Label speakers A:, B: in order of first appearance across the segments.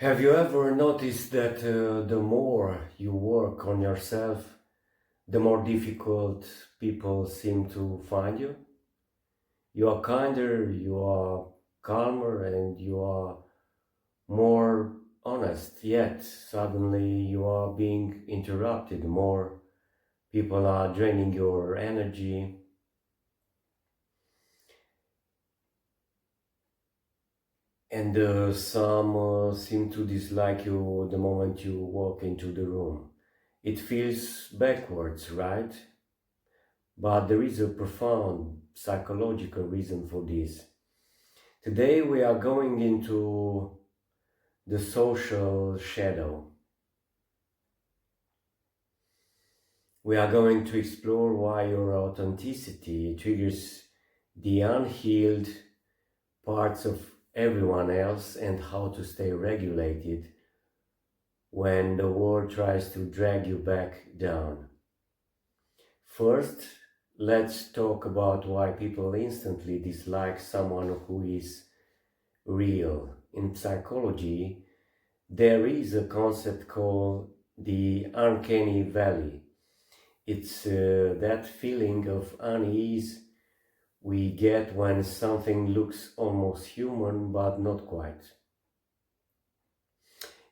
A: Have you ever noticed that the more you work on yourself, the more difficult people seem to find you? You are kinder, you are calmer, and you are more honest, yet suddenly you are being interrupted more. People are draining your energy, and some seem to dislike you the moment you walk into the room. It feels backwards, right? But there is a profound psychological reason for this. Today we are going into the social shadow. We are going to explore why your authenticity triggers the unhealed parts of everyone else and how to stay regulated when the world tries to drag you back down. First, let's talk about why people instantly dislike someone who is real. In psychology, there is a concept called the Uncanny Valley. It's that feeling of unease we get when something looks almost human but not quite.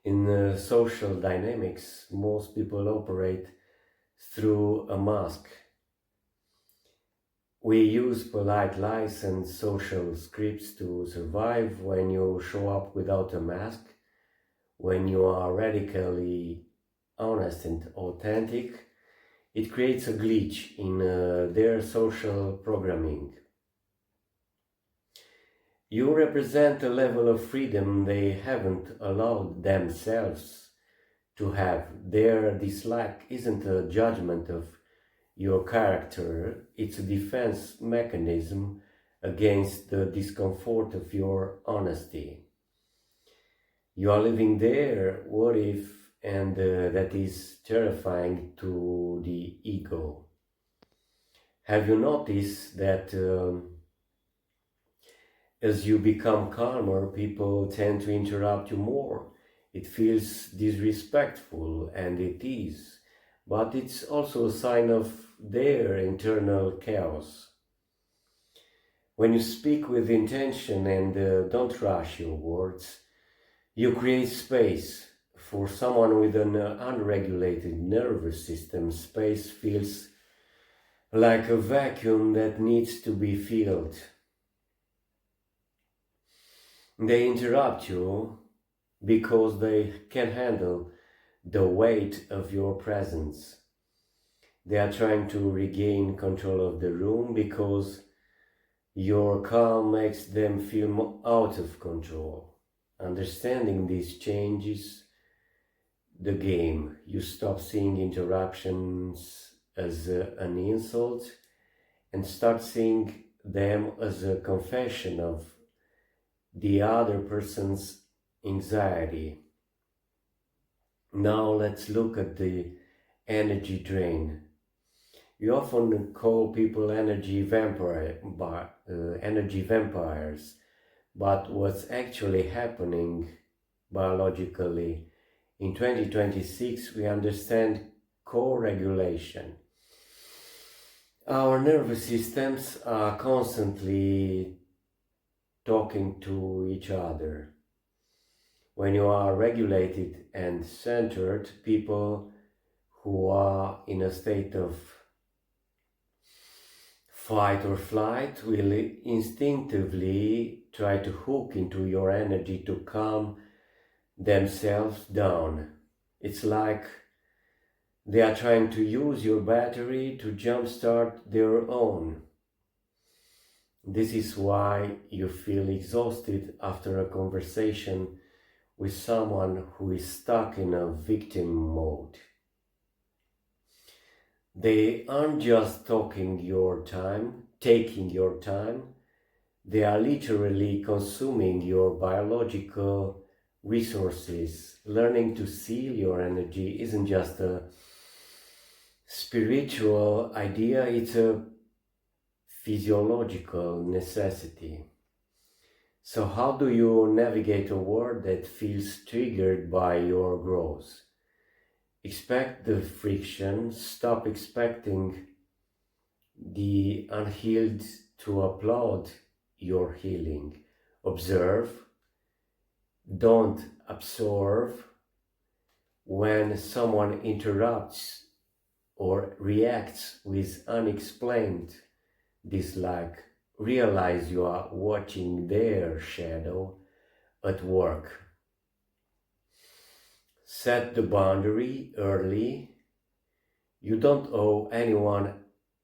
A: In social dynamics, most people operate through a mask. We use polite lies and social scripts to survive. When you show up without a mask, when you are radically honest and authentic, it creates a glitch in their social programming. You represent a level of freedom they haven't allowed themselves to have. Their dislike isn't a judgment of your character, it's a defense mechanism against the discomfort of your honesty. You are living there, what if, and that is terrifying to the ego. Have you noticed that as you become calmer, people tend to interrupt you more? It feels disrespectful, and it is, but it's also a sign of their internal chaos. When you speak with intention and don't rush your words, you create space. For someone with an unregulated nervous system, space feels like a vacuum that needs to be filled. They interrupt you because they can handle the weight of your presence. They are trying to regain control of the room because your calm makes them feel out of control. Understanding this changes the game. You stop seeing interruptions as an insult and start seeing them as a confession of the other person's anxiety. Now let's look at the energy drain. We often call people energy vampires, but what's actually happening biologically in 2026, we understand co-regulation. Our nervous systems are constantly talking to each other. When you are regulated and centered, people who are in a state of fight or flight will instinctively try to hook into your energy to calm themselves down. It's like they are trying to use your battery to jumpstart their own. This is why you feel exhausted after a conversation with someone who is stuck in a victim mode. They aren't just taking your time, they are literally consuming your biological resources. Learning to seal your energy isn't just a spiritual idea, it's a physiological necessity. So, how do you navigate a world that feels triggered by your growth? Expect the friction, stop expecting the unhealed to applaud your healing. Observe, don't absorb. When someone interrupts or reacts with unexplained dislike, realize you are watching their shadow at work. Set the boundary early. You don't owe anyone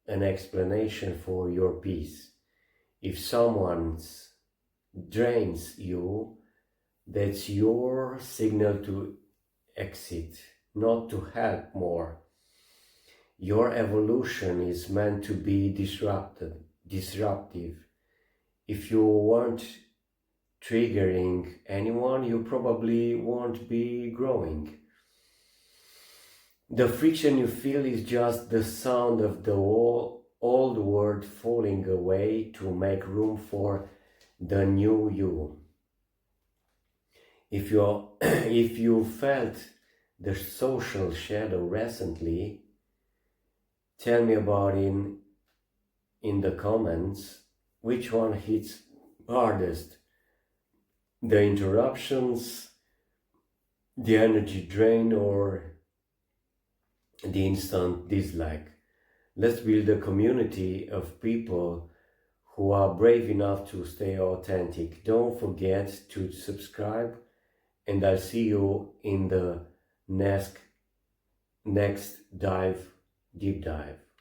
A: an explanation for your peace. If someone drains you, that's your signal to exit, not to help more. Your evolution is meant to be disruptive. If you weren't triggering anyone, you probably won't be growing. The friction you feel is just the sound of the old world falling away to make room for the new you. If you felt the social shadow recently, tell me about in the comments which one hits hardest. The interruptions, the energy drain, or the instant dislike. Let's build a community of people who are brave enough to stay authentic. Don't forget to subscribe, and I'll see you in the next deep dive.